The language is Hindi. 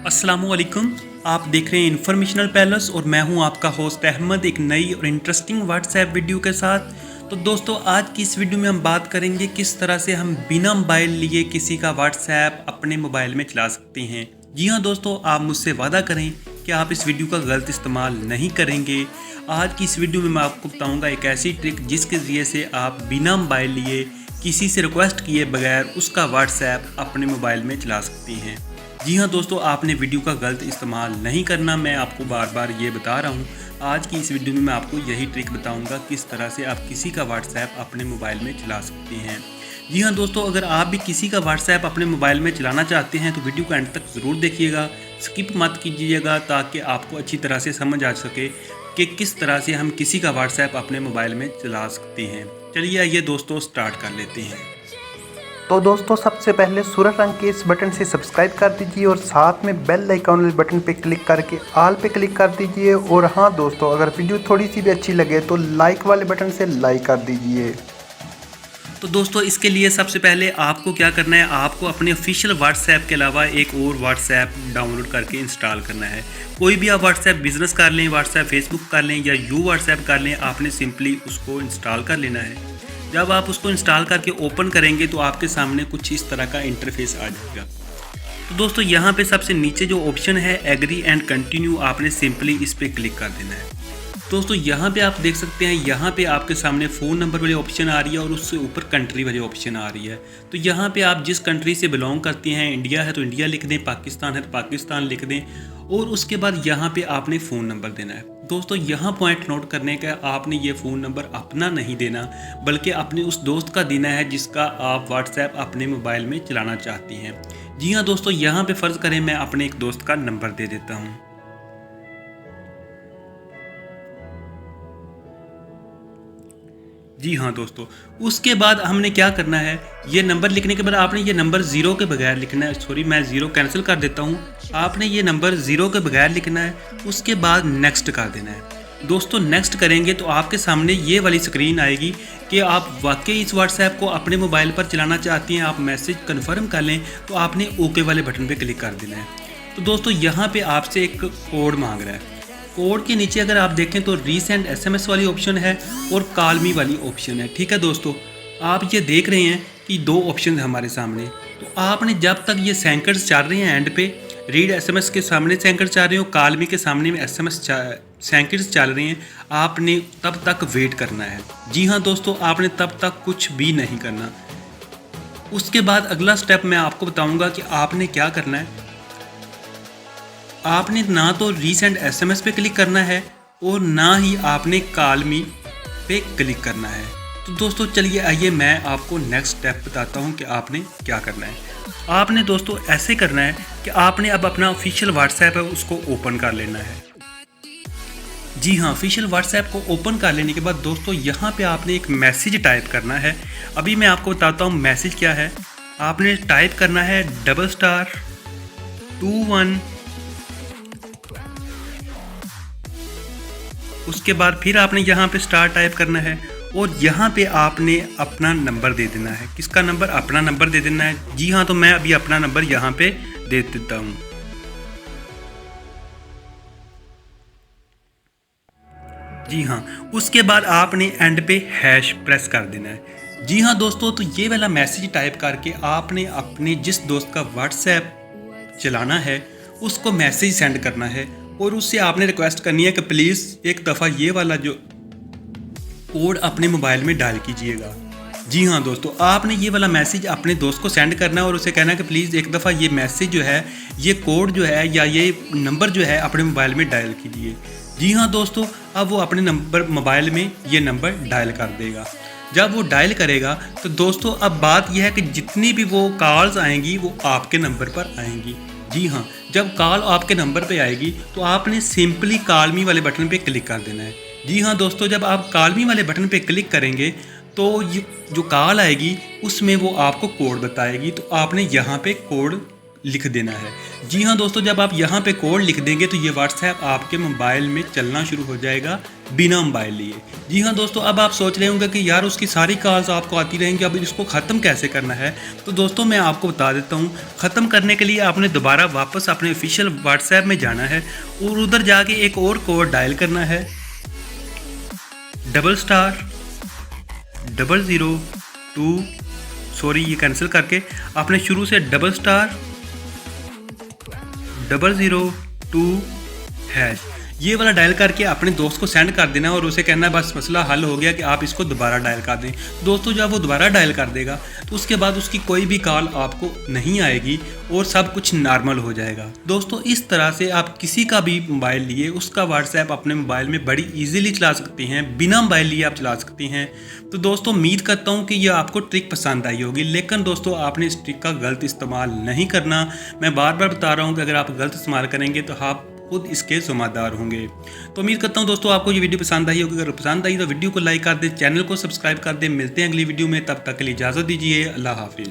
अस्सलामुअलैकुम। आप देख रहे हैं इन्फॉर्मेशनल पैलेस और मैं हूं आपका होस्ट अहमद एक नई और इंटरेस्टिंग व्हाट्सएप वीडियो के साथ। तो दोस्तों, आज की इस वीडियो में हम बात करेंगे किस तरह से हम बिना मोबाइल लिए किसी का व्हाट्सएप अपने मोबाइल में चला सकते हैं। जी हाँ दोस्तों, आप मुझसे वादा करें कि आप इस वीडियो का गलत इस्तेमाल नहीं करेंगे। आज की इस वीडियो में मैं आपको बताऊँगा एक ऐसी ट्रिक जिसके ज़रिए से आप बिना मोबाइल लिए किसी से रिक्वेस्ट किए बगैर उसका व्हाट्सएप अपने मोबाइल में चला सकते हैं। जी हाँ दोस्तों, आपने वीडियो का गलत इस्तेमाल नहीं करना, मैं आपको बार बार ये बता रहा हूँ। आज की इस वीडियो में मैं आपको यही ट्रिक बताऊँगा किस तरह से आप किसी का व्हाट्सएप अपने मोबाइल में चला सकते हैं। जी हाँ दोस्तों, अगर आप भी किसी का व्हाट्सएप अपने मोबाइल में चलाना चाहते हैं तो वीडियो को एंड तक ज़रूर देखिएगा, स्किप मत कीजिएगा, ताकि आपको अच्छी तरह से समझ आ सके कि किस तरह से हम किसी का व्हाट्सएप अपने मोबाइल में चला सकते हैं। चलिए आइए दोस्तों, स्टार्ट कर लेते हैं। तो दोस्तों, सबसे पहले सूरज रंग के इस बटन से सब्सक्राइब कर दीजिए और साथ में बेल आइकॉन वाले बटन पे क्लिक करके ऑल पे क्लिक कर दीजिए। और हाँ दोस्तों, अगर वीडियो थोड़ी सी भी अच्छी लगे तो लाइक वाले बटन से लाइक कर दीजिए। तो दोस्तों, इसके लिए सबसे पहले आपको क्या करना है, आपको अपने ऑफिशियल व्हाट्सएप के अलावा एक और व्हाट्सएप डाउनलोड करके इंस्टॉल करना है। कोई भी आप व्हाट्सएप बिजनेस कर लें, व्हाट्सएप फेसबुक कर लें या यू व्हाट्सएप कर लें, आपने सिंपली उसको इंस्टॉल कर लेना है। जब आप उसको इंस्टॉल करके ओपन करेंगे तो आपके सामने कुछ इस तरह का इंटरफेस आ जाएगा। तो दोस्तों, यहाँ पे सबसे नीचे जो ऑप्शन है एग्री एंड कंटिन्यू, आपने सिंपली इस पर क्लिक कर देना है। दोस्तों, यहाँ पे आप देख सकते हैं, यहाँ पे आपके सामने फ़ोन नंबर वाली ऑप्शन आ रही है और उससे ऊपर कंट्री वाली ऑप्शन आ रही है। तो यहाँ पे आप जिस कंट्री से बिलोंग करते हैं, इंडिया है तो इंडिया लिख दें, पाकिस्तान है तो पाकिस्तान लिख दें, और उसके बाद यहाँ पे आपने फ़ोन नंबर देना है। दोस्तों, यहाँ पॉइंट नोट करने का, आपने ये फ़ोन नंबर अपना नहीं देना, बल्कि अपने उस दोस्त का देना है जिसका आप व्हाट्सएप अपने मोबाइल में चलाना चाहती हैं। जी हाँ दोस्तों, यहाँ पे फ़र्ज़ करें मैं अपने एक दोस्त का नंबर दे देता हूँ। जी हाँ दोस्तों, उसके बाद हमने क्या करना है, ये नंबर लिखने के बाद आपने ये नंबर ज़ीरो के बगैर लिखना है। सॉरी, मैं ज़ीरो कैंसिल कर देता हूँ। आपने ये नंबर ज़ीरो के बगैर लिखना है, उसके बाद नेक्स्ट कर देना है। दोस्तों, नेक्स्ट करेंगे तो आपके सामने ये वाली स्क्रीन आएगी कि आप वाकई इस व्हाट्सएप को अपने मोबाइल पर चलाना चाहती हैं, आप मैसेज कन्फर्म कर लें तो आपने ओके वाले बटन पर क्लिक कर देना है। तो दोस्तों, यहाँ पर आपसे एक कोड मांग रहा है। कोड के नीचे अगर आप देखें तो रीसेंड एसएमएस वाली ऑप्शन है और कॉल मी वाली ऑप्शन है। ठीक है दोस्तों, आप ये देख रहे हैं कि दो ऑप्शन है हमारे सामने। तो आपने जब तक ये सेकंड्स चल रहे हैं एंड पे, रीड एसएमएस के सामने सेकंड चल रहे हो, कॉल मी के सामने में एसएमएस सेकंड्स चल रहे हैं, आपने तब तक वेट करना है। जी हाँ दोस्तों, आपने तब तक कुछ भी नहीं करना। उसके बाद अगला स्टेप मैं आपको बताऊँगा कि आपने क्या करना है। आपने ना तो रीसेंड एसएमएस पे क्लिक करना है और ना ही आपने कॉल मी पे क्लिक करना है। तो दोस्तों, चलिए आइए मैं आपको नेक्स्ट स्टेप बताता हूँ कि आपने क्या करना है। आपने दोस्तों ऐसे करना है कि आपने अब अपना ऑफिशियल व्हाट्सएप है उसको ओपन कर लेना है। जी हाँ, ऑफिशियल व्हाट्सएप को ओपन कर लेने के बाद दोस्तों, यहाँ पे आपने एक मैसेज टाइप करना है। अभी मैं आपको बताता हूँ मैसेज क्या है। आपने टाइप करना है *21। उसके बाद फिर आपने यहाँ पे स्टार टाइप करना है और यहाँ पे आपने अपना नंबर दे देना है। किसका नंबर? अपना नंबर दे देना है। जी हाँ, तो मैं अभी अपना नंबर यहाँ पे दे देता हूँ। जी हाँ, उसके बाद आपने एंड पे हैश प्रेस कर देना है। जी हाँ दोस्तों, तो ये वाला मैसेज टाइप करके आपने अपने जिस दोस्त का व्हाट्सएप चलाना है उसको मैसेज सेंड करना है और उससे आपने रिक्वेस्ट करनी है कि प्लीज़ एक दफ़ा ये वाला जो कोड अपने मोबाइल में डायल कीजिएगा। जी हाँ दोस्तों, आपने ये वाला मैसेज अपने दोस्त को सेंड करना है और उसे कहना है कि प्लीज़ एक दफ़ा ये मैसेज जो है, ये कोड जो है या ये नंबर जो है अपने मोबाइल में डायल कीजिए। जी हाँ दोस्तों, अब वो अपने मोबाइल में ये नंबर डायल कर देगा। जब वो डायल करेगा तो दोस्तों, अब बात यह है कि जितनी भी वो कॉल्स आएंगी वो आपके नंबर पर आएंगी। जी हाँ, जब कॉल आपके नंबर पे आएगी तो आपने सिंपली कॉल मी वाले बटन पे क्लिक कर देना है। जी हाँ दोस्तों, जब आप कॉल मी वाले बटन पे क्लिक करेंगे तो जो कॉल आएगी उसमें वो आपको कोड बताएगी, तो आपने यहाँ पे कोड लिख देना है। जी हाँ दोस्तों, जब आप यहाँ पे कोड लिख देंगे तो ये व्हाट्सएप आपके मोबाइल में चलना शुरू हो जाएगा बिना मोबाइल लिए। जी हाँ दोस्तों, अब आप सोच रहे होंगे कि यार उसकी सारी कॉल्स आपको आती रहेंगी, अब इसको ख़त्म कैसे करना है। तो दोस्तों मैं आपको बता देता हूँ। ख़त्म करने के लिए आपने दोबारा वापस अपने ऑफिशियल व्हाट्सएप में जाना है और उधर जाके एक और कोड डायल करना है, *002। सॉरी, ये कैंसिल करके आपने शुरू से *002# ये वाला डायल करके अपने दोस्त को सेंड कर देना और उसे कहना है बस मसला हल हो गया कि आप इसको दोबारा डायल कर दें। दोस्तों जब वो दोबारा डायल कर देगा तो उसके बाद उसकी कोई भी कॉल आपको नहीं आएगी और सब कुछ नॉर्मल हो जाएगा। दोस्तों इस तरह से आप किसी का भी मोबाइल लिए उसका व्हाट्सएप अपने मोबाइल में बड़ी ईजिली चला सकते हैं, बिना मोबाइल लिए आप चला सकते हैं। तो दोस्तों उम्मीद करता हूँ कि ये आपको ट्रिक पसंद आई होगी, लेकिन दोस्तों आपने इस ट्रिक का गलत इस्तेमाल नहीं करना। मैं बार बार बता रहा हूँ कि अगर आप गलत इस्तेमाल करेंगे तो आप खुद इसके ज़िम्मेदार होंगे। तो उम्मीद करता हूँ दोस्तों आपको ये वीडियो पसंद आई होगी। अगर पसंद आई तो वीडियो को लाइक कर दें, चैनल को सब्सक्राइब कर दें। मिलते हैं अगली वीडियो में, तब तक के लिए इजाज़त दीजिए। अल्लाह हाफिज़।